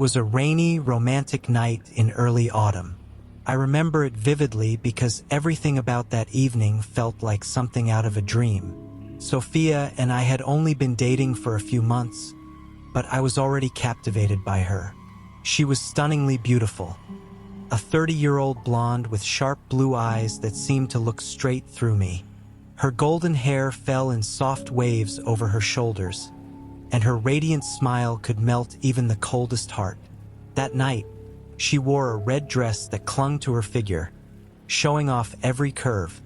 was a rainy, romantic night in early autumn. I remember it vividly because everything about that evening felt like something out of a dream. Sophia and I had only been dating for a few months, but I was already captivated by her. She was stunningly beautiful, a 30-year-old blonde with sharp blue eyes that seemed to look straight through me. Her golden hair fell in soft waves over her shoulders, and her radiant smile could melt even the coldest heart. That night, she wore a red dress that clung to her figure, showing off every curve,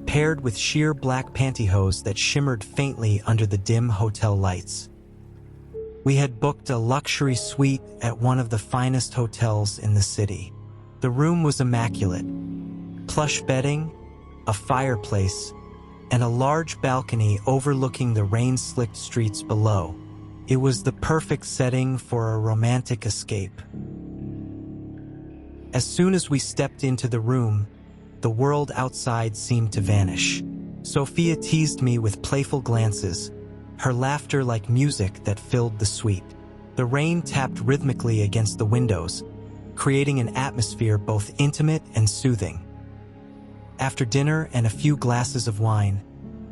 paired with sheer black pantyhose that shimmered faintly under the dim hotel lights. We had booked a luxury suite at one of the finest hotels in the city. The room was immaculate. Plush bedding, a fireplace, and a large balcony overlooking the rain-slicked streets below. It was the perfect setting for a romantic escape. As soon as we stepped into the room, the world outside seemed to vanish. Sophia teased me with playful glances, her laughter like music that filled the suite. The rain tapped rhythmically against the windows, creating an atmosphere both intimate and soothing. After dinner and a few glasses of wine,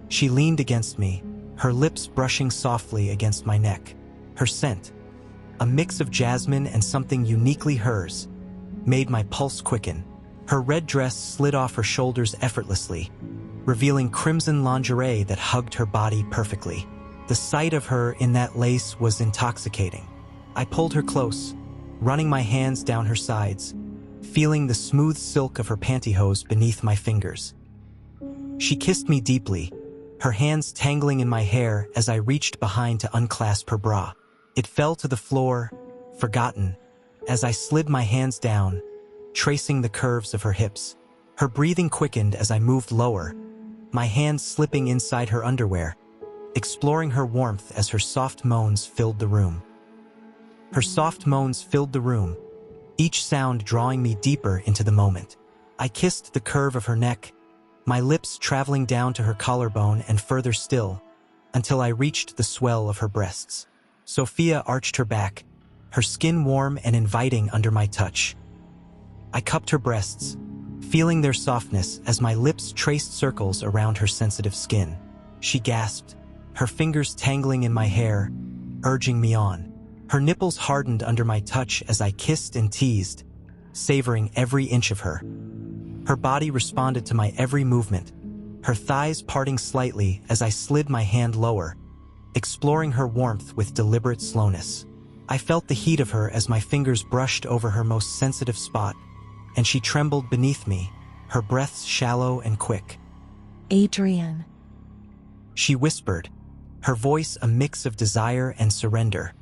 she leaned against me, her lips brushing softly against my neck. Her scent, a mix of jasmine and something uniquely hers, made my pulse quicken. Her red dress slid off her shoulders effortlessly, revealing crimson lingerie that hugged her body perfectly. The sight of her in that lace was intoxicating. I pulled her close, running my hands down her sides, feeling the smooth silk of her pantyhose beneath my fingers. She kissed me deeply, her hands tangling in my hair as I reached behind to unclasp her bra. It fell to the floor, forgotten, as I slid my hands down, tracing the curves of her hips. Her breathing quickened as I moved lower, my hands slipping inside her underwear, exploring her warmth as her soft moans filled the room. Her soft moans filled the room, each sound drawing me deeper into the moment. I kissed the curve of her neck, my lips traveling down to her collarbone and further still, until I reached the swell of her breasts. Sophia arched her back, her skin warm and inviting under my touch. I cupped her breasts, feeling their softness as my lips traced circles around her sensitive skin. She gasped, her fingers tangling in my hair, urging me on. Her nipples hardened under my touch as I kissed and teased, savoring every inch of her. Her body responded to my every movement, her thighs parting slightly as I slid my hand lower, exploring her warmth with deliberate slowness. I felt the heat of her as my fingers brushed over her most sensitive spot, and she trembled beneath me, her breaths shallow and quick. Adrien, she whispered, her voice a mix of desire and surrender.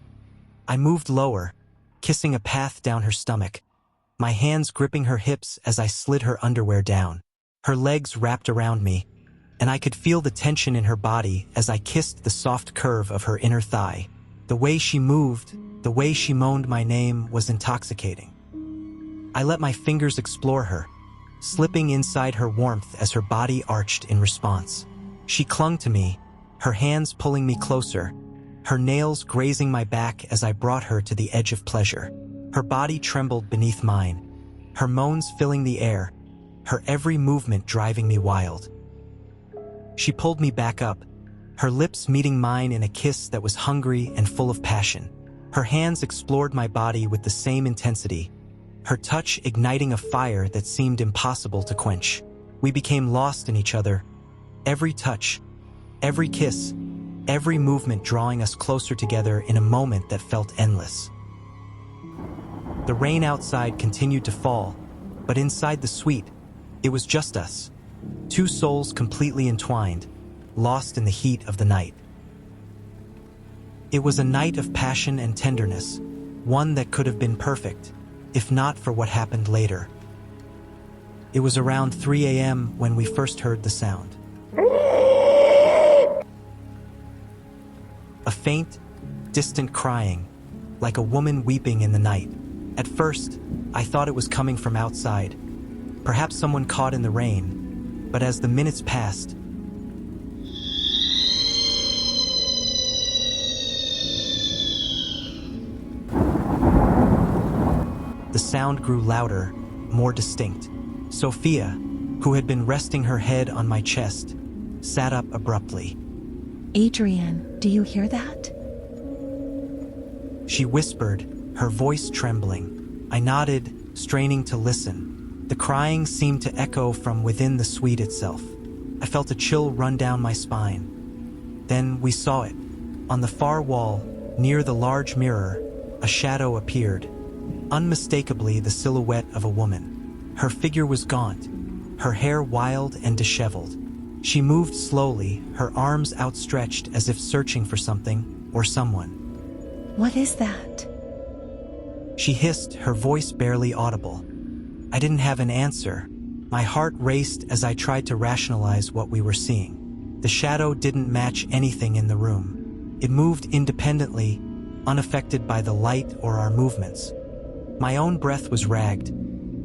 I moved lower, kissing a path down her stomach, my hands gripping her hips as I slid her underwear down. Her legs wrapped around me, and I could feel the tension in her body as I kissed the soft curve of her inner thigh. The way she moved, the way she moaned my name was intoxicating. I let my fingers explore her, slipping inside her warmth as her body arched in response. She clung to me, her hands pulling me closer, her nails grazing my back as I brought her to the edge of pleasure. Her body trembled beneath mine, her moans filling the air, her every movement driving me wild. She pulled me back up, her lips meeting mine in a kiss that was hungry and full of passion. Her hands explored my body with the same intensity, her touch igniting a fire that seemed impossible to quench. We became lost in each other, every touch, every kiss, every movement drawing us closer together in a moment that felt endless. The rain outside continued to fall, but inside the suite, it was just us, two souls completely entwined, lost in the heat of the night. It was a night of passion and tenderness, one that could have been perfect, if not for what happened later. It was around 3 a.m. when we first heard the sound. A faint, distant crying, like a woman weeping in the night. At first, I thought it was coming from outside, perhaps someone caught in the rain, but as the minutes passed, sound grew louder, more distinct. Sophia, who had been resting her head on my chest, sat up abruptly. Adrien, do you hear that? She whispered, her voice trembling. I nodded, straining to listen. The crying seemed to echo from within the suite itself. I felt a chill run down my spine. Then we saw it. On the far wall, near the large mirror, a shadow appeared. Unmistakably the silhouette of a woman. Her figure was gaunt, her hair wild and disheveled. She moved slowly, her arms outstretched as if searching for something or someone. What is that? She hissed, her voice barely audible. I didn't have an answer. My heart raced as I tried to rationalize what we were seeing. The shadow didn't match anything in the room. It moved independently, unaffected by the light or our movements. My own breath was ragged,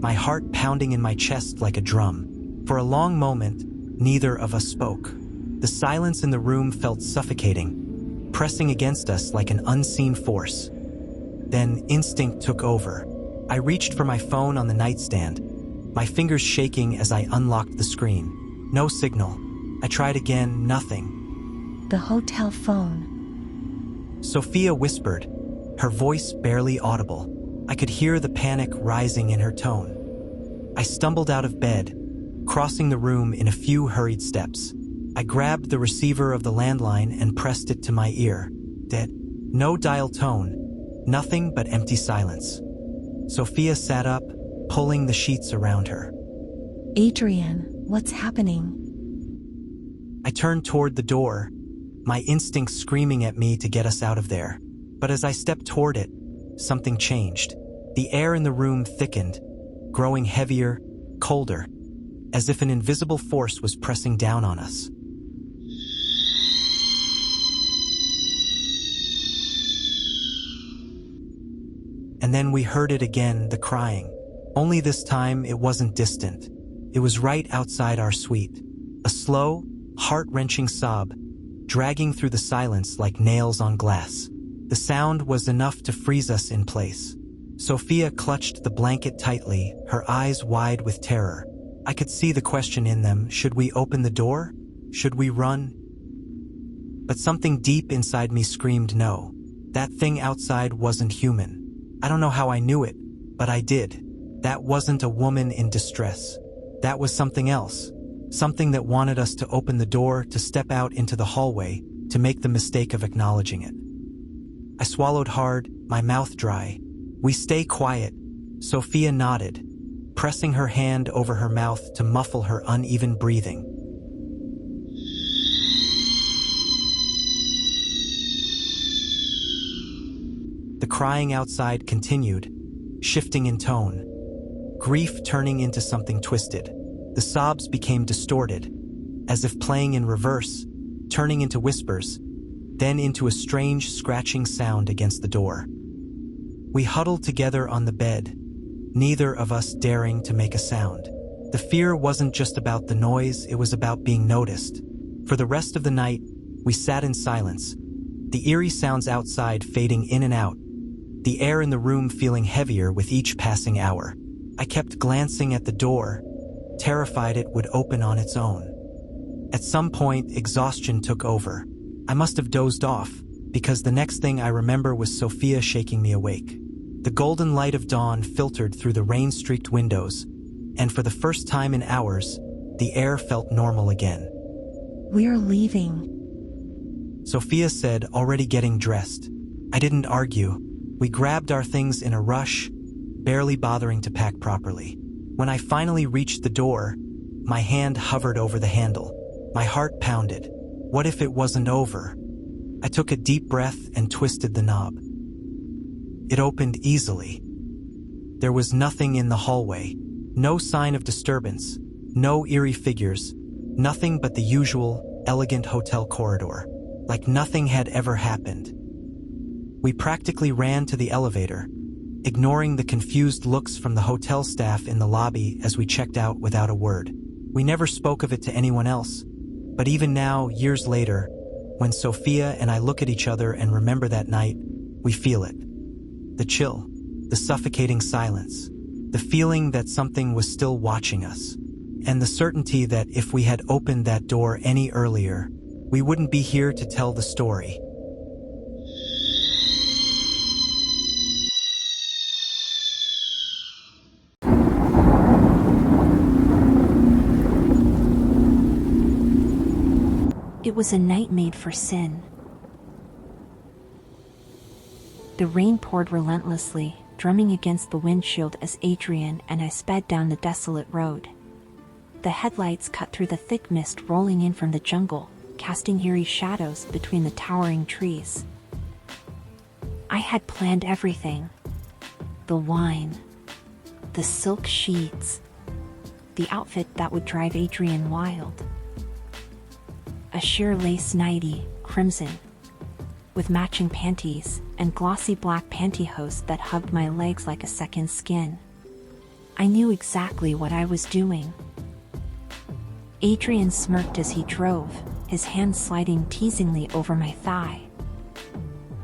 my heart pounding in my chest like a drum. For a long moment, neither of us spoke. The silence in the room felt suffocating, pressing against us like an unseen force. Then instinct took over. I reached for my phone on the nightstand, my fingers shaking as I unlocked the screen. No signal. I tried again, nothing. The hotel phone. Sophia whispered, her voice barely audible. I could hear the panic rising in her tone. I stumbled out of bed, crossing the room in a few hurried steps. I grabbed the receiver of the landline and pressed it to my ear. Dead. No dial tone, nothing but empty silence. Sophia sat up, pulling the sheets around her. Adrien, what's happening? I turned toward the door, my instincts screaming at me to get us out of there. But as I stepped toward it, something changed. The air in the room thickened, growing heavier, colder, as if an invisible force was pressing down on us. And then we heard it again, the crying. Only this time it wasn't distant. It was right outside our suite. A slow, heart-wrenching sob, dragging through the silence like nails on glass. The sound was enough to freeze us in place. Sophia clutched the blanket tightly, her eyes wide with terror. I could see the question in them. Should we open the door? Should we run? But something deep inside me screamed no. That thing outside wasn't human. I don't know how I knew it, but I did. That wasn't a woman in distress. That was something else. Something that wanted us to open the door, to step out into the hallway, to make the mistake of acknowledging it. I swallowed hard, my mouth dry. We stay quiet. Sophia nodded, pressing her hand over her mouth to muffle her uneven breathing. The crying outside continued, shifting in tone, grief turning into something twisted. The sobs became distorted, as if playing in reverse, turning into whispers, then into a strange scratching sound against the door. We huddled together on the bed, neither of us daring to make a sound. The fear wasn't just about the noise, it was about being noticed. For the rest of the night, we sat in silence, the eerie sounds outside fading in and out, the air in the room feeling heavier with each passing hour. I kept glancing at the door, terrified it would open on its own. At some point, exhaustion took over. I must have dozed off, because the next thing I remember was Sophia shaking me awake. The golden light of dawn filtered through the rain-streaked windows, and for the first time in hours, the air felt normal again. We're leaving, Sophia said, already getting dressed. I didn't argue. We grabbed our things in a rush, barely bothering to pack properly. When I finally reached the door, my hand hovered over the handle. My heart pounded. What if it wasn't over? I took a deep breath and twisted the knob. It opened easily. There was nothing in the hallway. No sign of disturbance. No eerie figures. Nothing but the usual, elegant hotel corridor. Like nothing had ever happened. We practically ran to the elevator, ignoring the confused looks from the hotel staff in the lobby as we checked out without a word. We never spoke of it to anyone else, but even now, years later, when Sophia and I look at each other and remember that night, we feel it. The chill, the suffocating silence, the feeling that something was still watching us, and the certainty that if we had opened that door any earlier, we wouldn't be here to tell the story. It was a night made for sin. The rain poured relentlessly, drumming against the windshield as Adrien and I sped down the desolate road. The headlights cut through the thick mist rolling in from the jungle, casting eerie shadows between the towering trees. I had planned everything. The wine, the silk sheets, the outfit that would drive Adrien wild. A sheer lace nightie, crimson, with matching panties and glossy black pantyhose that hugged my legs like a second skin. I knew exactly what I was doing. Adrien smirked as he drove, his hand sliding teasingly over my thigh.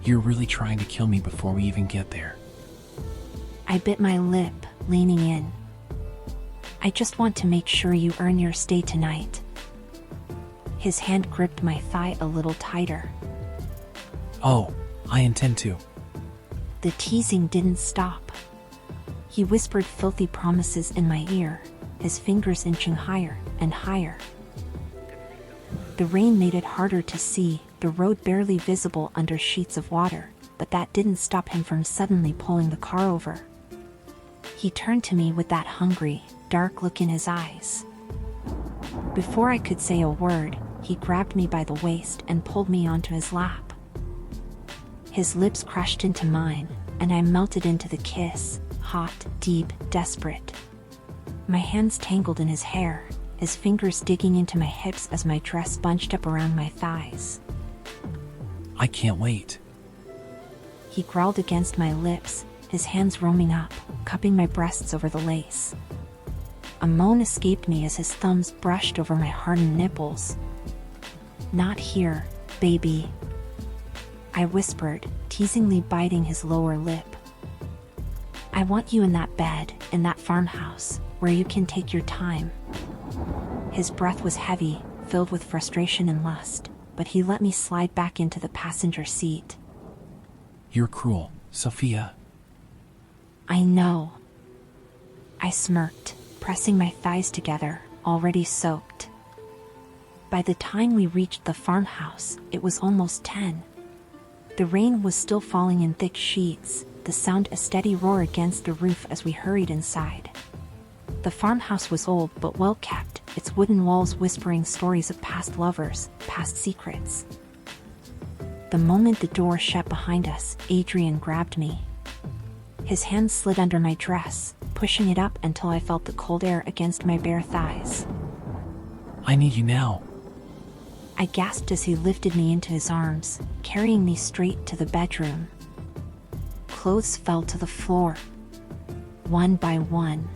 You're really trying to kill me before we even get there. I bit my lip, leaning in. I just want to make sure you earn your stay tonight. His hand gripped my thigh a little tighter. Oh, I intend to. The teasing didn't stop. He whispered filthy promises in my ear, his fingers inching higher and higher. The rain made it harder to see, the road barely visible under sheets of water, but that didn't stop him from suddenly pulling the car over. He turned to me with that hungry, dark look in his eyes. Before I could say a word, he grabbed me by the waist and pulled me onto his lap. His lips crashed into mine, and I melted into the kiss, hot, deep, desperate. My hands tangled in his hair, his fingers digging into my hips as my dress bunched up around my thighs. I can't wait. He growled against my lips, his hands roaming up, cupping my breasts over the lace. A moan escaped me as his thumbs brushed over my hardened nipples. Not here, baby, I whispered, teasingly biting his lower lip. I want you in that bed, in that farmhouse, where you can take your time. His breath was heavy, filled with frustration and lust, but he let me slide back into the passenger seat. You're cruel, Sophia. I know. I smirked, pressing my thighs together, already soaked. By the time we reached the farmhouse, it was almost 10. The rain was still falling in thick sheets, the sound a steady roar against the roof as we hurried inside. The farmhouse was old but well kept, its wooden walls whispering stories of past lovers, past secrets. The moment the door shut behind us, Adrien grabbed me. His hand slid under my dress, pushing it up until I felt the cold air against my bare thighs. I need you now. I gasped as he lifted me into his arms, carrying me straight to the bedroom. Clothes fell to the floor, one by one.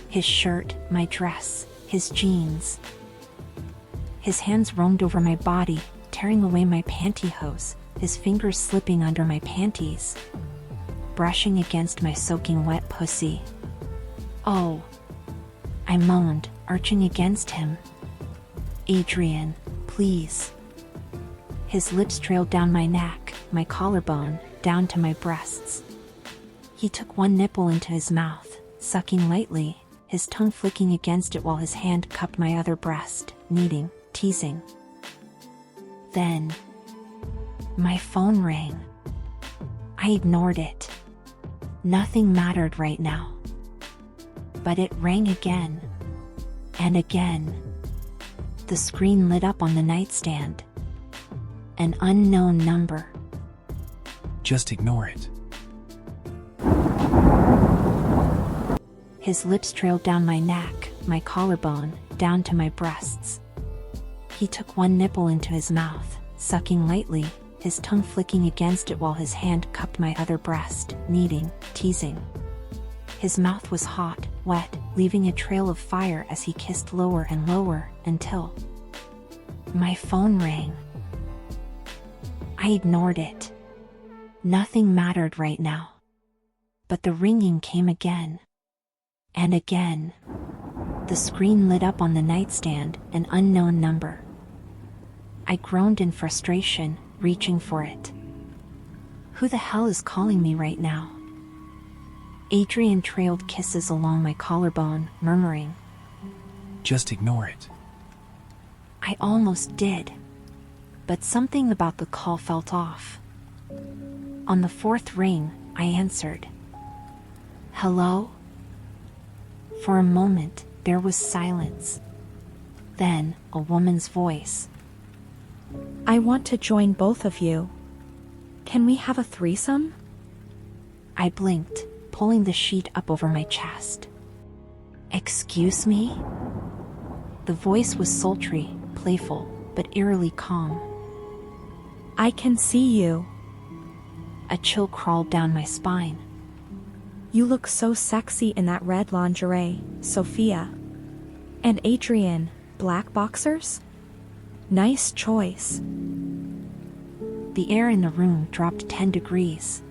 His shirt, my dress, his jeans. His hands roamed over my body, tearing away my pantyhose, his fingers slipping under my panties, brushing against my soaking wet pussy. Oh, I moaned, arching against him. Adrien, please. His lips trailed down my neck, my collarbone, down to my breasts. He took one nipple into his mouth, sucking lightly, his tongue flicking against it while his hand cupped my other breast, kneading, teasing. Then, my phone rang. I ignored it. Nothing mattered right now. But it rang again. And again. The screen lit up on the nightstand. An unknown number. Just ignore it. His lips trailed down my neck, my collarbone, down to my breasts. He took one nipple into his mouth, sucking lightly, his tongue flicking against it while his hand cupped my other breast, kneading, teasing. His mouth was hot, wet, leaving a trail of fire as he kissed lower and lower, until my phone rang. I ignored it. Nothing mattered right now. But the ringing came again. And again. The screen lit up on the nightstand, an unknown number. I groaned in frustration, reaching for it. Who the hell is calling me right now? Adrien trailed kisses along my collarbone, murmuring, Just ignore it. I almost did. But something about the call felt off. On the fourth ring, I answered. Hello? For a moment, there was silence. Then, a woman's voice. I want to join both of you. Can we have a threesome? I blinked, pulling the sheet up over my chest. Excuse me? The voice was sultry, playful, but eerily calm. I can see you. A chill crawled down my spine. You look so sexy in that red lingerie, Sophia. And Adrien, black boxers? Nice choice. The air in the room dropped 10 degrees.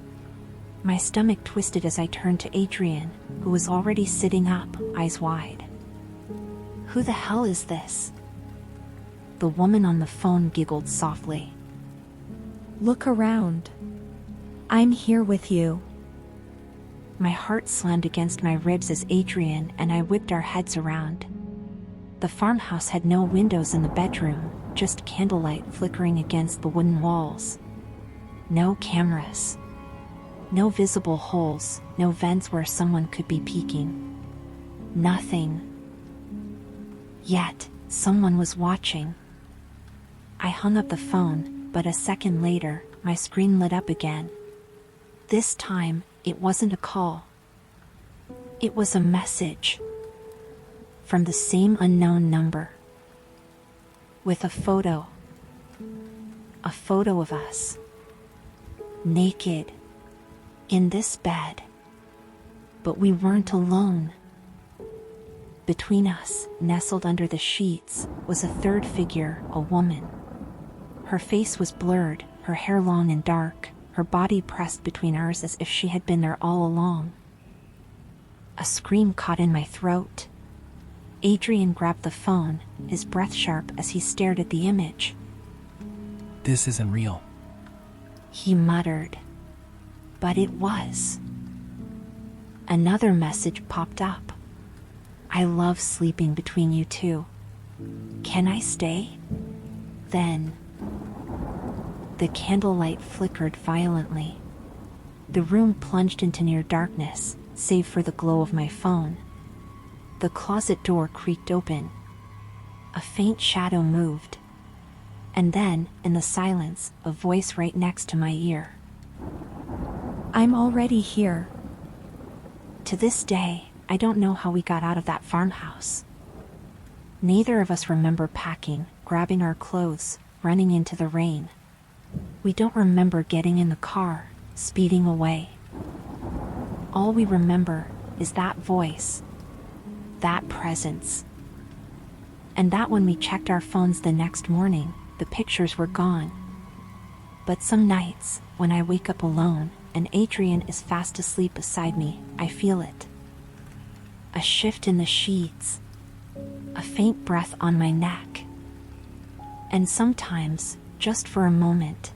My stomach twisted as I turned to Adrien, who was already sitting up, eyes wide. Who the hell is this? The woman on the phone giggled softly. Look around. I'm here with you. My heart slammed against my ribs as Adrien and I whipped our heads around. The farmhouse had no windows in the bedroom, just candlelight flickering against the wooden walls. No cameras. No visible holes, no vents where someone could be peeking. Nothing. Yet, someone was watching. I hung up the phone, but a second later, my screen lit up again. This time, it wasn't a call. It was a message. From the same unknown number. With a photo. A photo of us. Naked. In this bed. But we weren't alone. Between us, nestled under the sheets, was a third figure, a woman. Her face was blurred, her hair long and dark, her body pressed between ours as if she had been there all along. A scream caught in my throat. Adrien grabbed the phone, his breath sharp as he stared at the image. This isn't real. He muttered. But it was. Another message popped up. I love sleeping between you two. Can I stay? Then, the candlelight flickered violently. The room plunged into near darkness, save for the glow of my phone. The closet door creaked open. A faint shadow moved. And then, in the silence, a voice right next to my ear. I'm already here. To this day, I don't know how we got out of that farmhouse. Neither of us remember packing, grabbing our clothes, running into the rain. We don't remember getting in the car, speeding away. All we remember is that voice, that presence. And that when we checked our phones the next morning, the pictures were gone. But some nights, when I wake up alone, and Adrien is fast asleep beside me, I feel it. A shift in the sheets. A faint breath on my neck. And sometimes, just for a moment,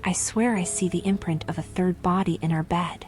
I swear I see the imprint of a third body in our bed.